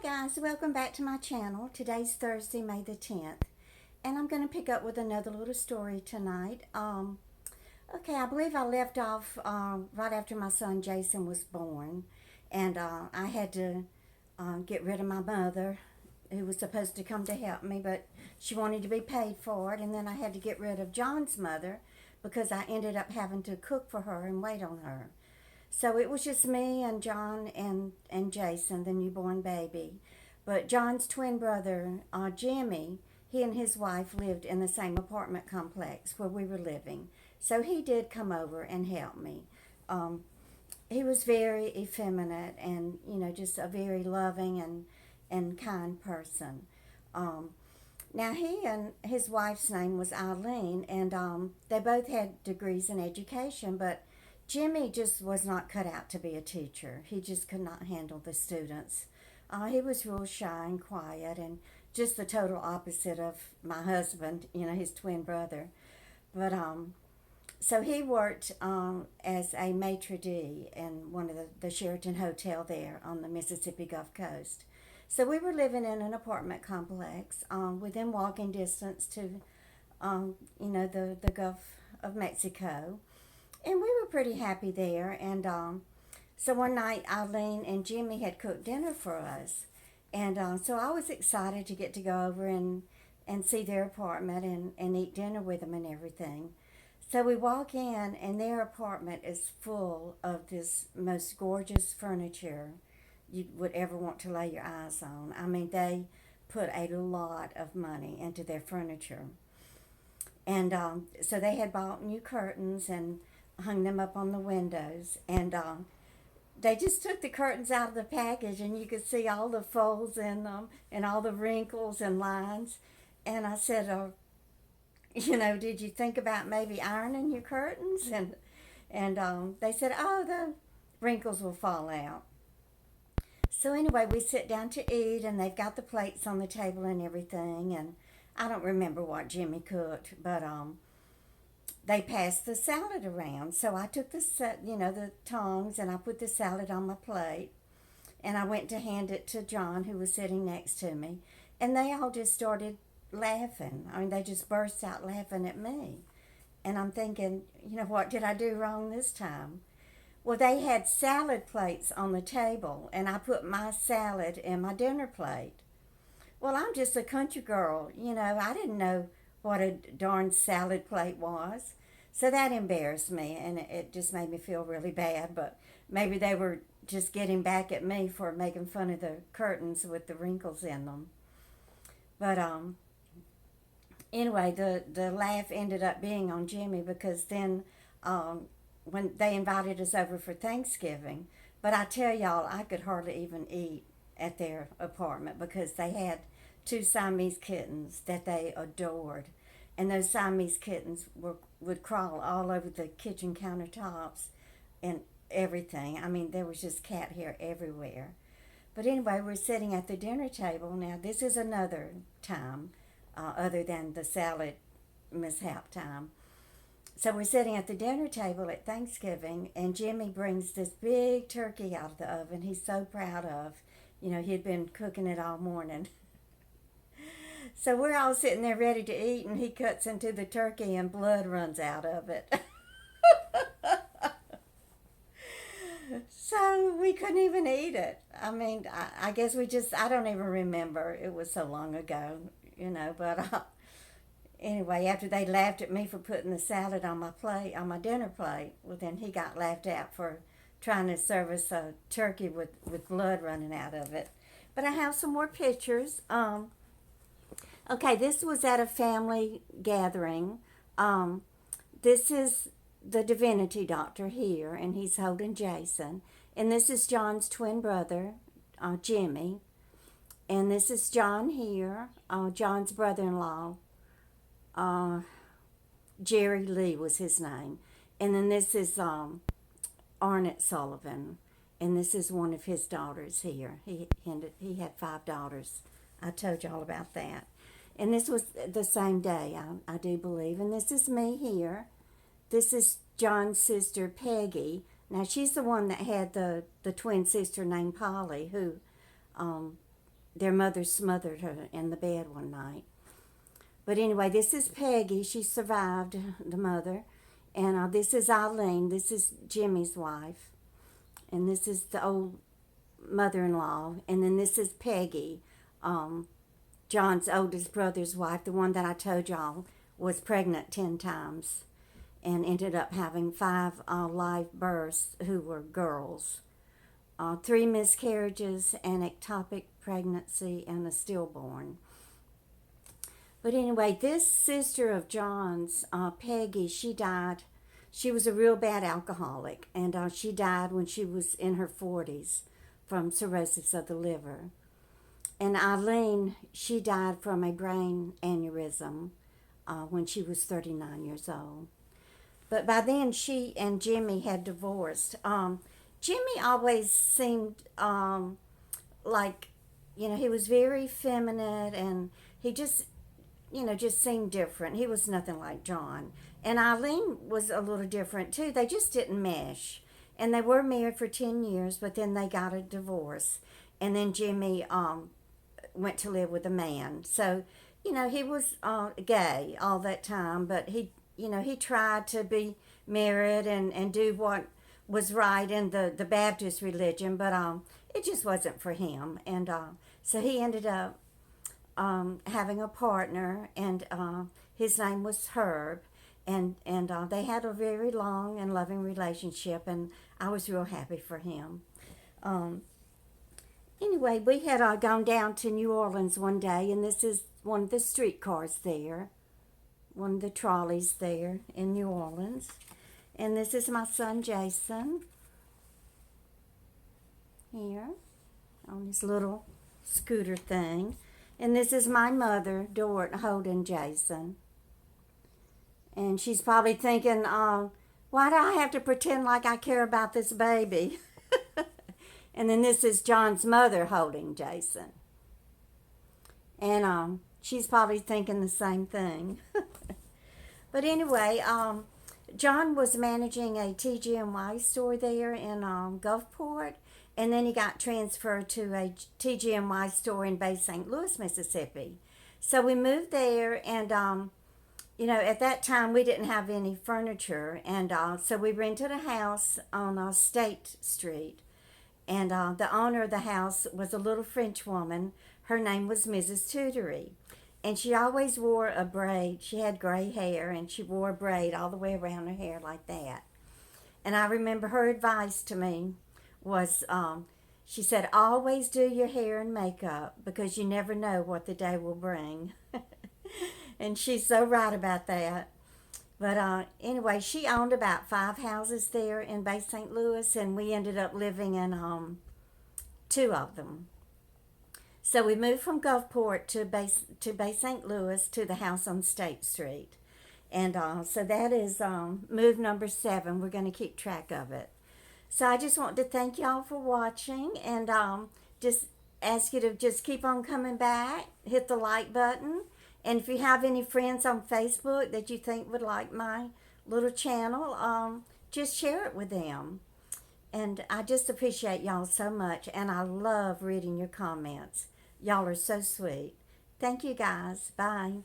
Hi guys, welcome back to my channel. Today's Thursday, May the 10th, and I'm going to pick up with another little story tonight. Okay, I believe I left off right after my son Jason was born, and I had to get rid of my mother, who was supposed to come to help me, but she wanted to be paid for it, and then I had to get rid of John's mother because I ended up having to cook for her and wait on her. So it was just me and John and Jason, the newborn baby. But John's twin brother, Jimmy, he and his wife lived in the same apartment complex where we were living. So he did come over and help me. He was very effeminate and, just a very loving and kind person. Now, he and his wife's name was Eileen, and they both had degrees in education, but Jimmy just was not cut out to be a teacher. He just could not handle the students. He was real shy and quiet and just the total opposite of my husband, his twin brother. But so he worked as a maitre d' in one of the Sheraton Hotel there on the Mississippi Gulf Coast. So we were living in an apartment complex within walking distance to, the Gulf of Mexico. And we were pretty happy there. And so one night, Eileen and Jimmy had cooked dinner for us. And so I was excited to get to go over and see their apartment and eat dinner with them and everything. So we walk in, and their apartment is full of this most gorgeous furniture you would ever want to lay your eyes on. I mean, they put a lot of money into their furniture. And so they had bought new curtains and hung them up on the windows, and they just took the curtains out of the package, and you could see all the folds in them and all the wrinkles and lines. And I said, did you think about maybe ironing your curtains? And they said, oh, the wrinkles will fall out. So anyway, we sit down to eat, and they've got the plates on the table and everything, and I don't remember what Jimmy cooked, but they passed the salad around. So I took the tongs, and I put the salad on my plate, and I went to hand it to John, who was sitting next to me, and they all just started laughing. I mean, they just burst out laughing at me. And I'm thinking, what did I do wrong this time? Well, they had salad plates on the table, and I put my salad in my dinner plate. Well, I'm just a country girl, I didn't know what a darn salad plate was. So that embarrassed me, and it just made me feel really bad, but maybe they were just getting back at me for making fun of the curtains with the wrinkles in them. But anyway, the laugh ended up being on Jimmy, because then when they invited us over for Thanksgiving, but I tell y'all, I could hardly even eat at their apartment because they had two Siamese kittens that they adored. And those Siamese kittens would crawl all over the kitchen countertops and everything. I mean, there was just cat hair everywhere. But anyway, we're sitting at the dinner table. Now, this is another time other than the salad mishap time. So we're sitting at the dinner table at Thanksgiving, and Jimmy brings this big turkey out of the oven he's so proud of. He had been cooking it all morning. So we're all sitting there ready to eat, and he cuts into the turkey, and blood runs out of it. So we couldn't even eat it. I mean, I guess I don't even remember. It was so long ago, but anyway, after they laughed at me for putting the salad on my plate, on my dinner plate, well, then he got laughed at for trying to serve us a turkey with blood running out of it. But I have some more pictures. Okay, this was at a family gathering. This is the divinity doctor here, and he's holding Jason. And this is John's twin brother, Jimmy. And this is John here, John's brother-in-law. Jerry Lee was his name. And then this is Arnett Sullivan. And this is one of his daughters here. He had 5 daughters. I told you all about that. And this was the same day, I do believe. And this is me here. This is John's sister, Peggy. Now, she's the one that had the twin sister named Polly, who their mother smothered her in the bed one night. But anyway, this is Peggy. She survived the mother. And this is Eileen. This is Jimmy's wife. And this is the old mother-in-law. And then this is Peggy, John's oldest brother's wife, the one that I told y'all was pregnant 10 times and ended up having 5 live births who were girls. 3 miscarriages, an ectopic pregnancy, and a stillborn. But anyway, this sister of John's, Peggy, she died. She was a real bad alcoholic, and she died when she was in her 40s from cirrhosis of the liver. And Eileen, she died from a brain aneurysm when she was 39 years old. But by then, she and Jimmy had divorced. Jimmy always seemed like, he was very feminine, and he just seemed different. He was nothing like John. And Eileen was a little different too. They just didn't mesh. And they were married for 10 years, but then they got a divorce. And then Jimmy went to live with a man. So, he was gay all that time, but he tried to be married and do what was right in the Baptist religion, but it just wasn't for him. And so he ended up having a partner, and his name was Herb, and they had a very long and loving relationship, and I was real happy for him. Anyway, we had gone down to New Orleans one day, and this is one of the streetcars there, one of the trolleys there in New Orleans. And this is my son Jason here on his little scooter thing. And this is my mother, Dort, holding Jason. And she's probably thinking, why do I have to pretend like I care about this baby? And then this is John's mother holding Jason. And she's probably thinking the same thing. But anyway, John was managing a TGNY store there in Gulfport. And then he got transferred to a TGNY store in Bay St. Louis, Mississippi. So we moved there, and, at that time we didn't have any furniture. And so we rented a house on State Street. And the owner of the house was a little French woman. Her name was Mrs. Tutory. And she always wore a braid. She had gray hair, and she wore a braid all the way around her hair like that. And I remember her advice to me was, she said, always do your hair and makeup because you never know what the day will bring. And she's so right about that. But anyway, she owned about 5 houses there in Bay St. Louis, and we ended up living in 2 of them. So we moved from Gulfport to Bay St. Louis to the house on State Street. And so that is move number 7. We're going to keep track of it. So I just want to thank y'all for watching, and just ask you to just keep on coming back, hit the like button, and if you have any friends on Facebook that you think would like my little channel, just share it with them. And I just appreciate y'all so much, and I love reading your comments. Y'all are so sweet. Thank you guys. Bye.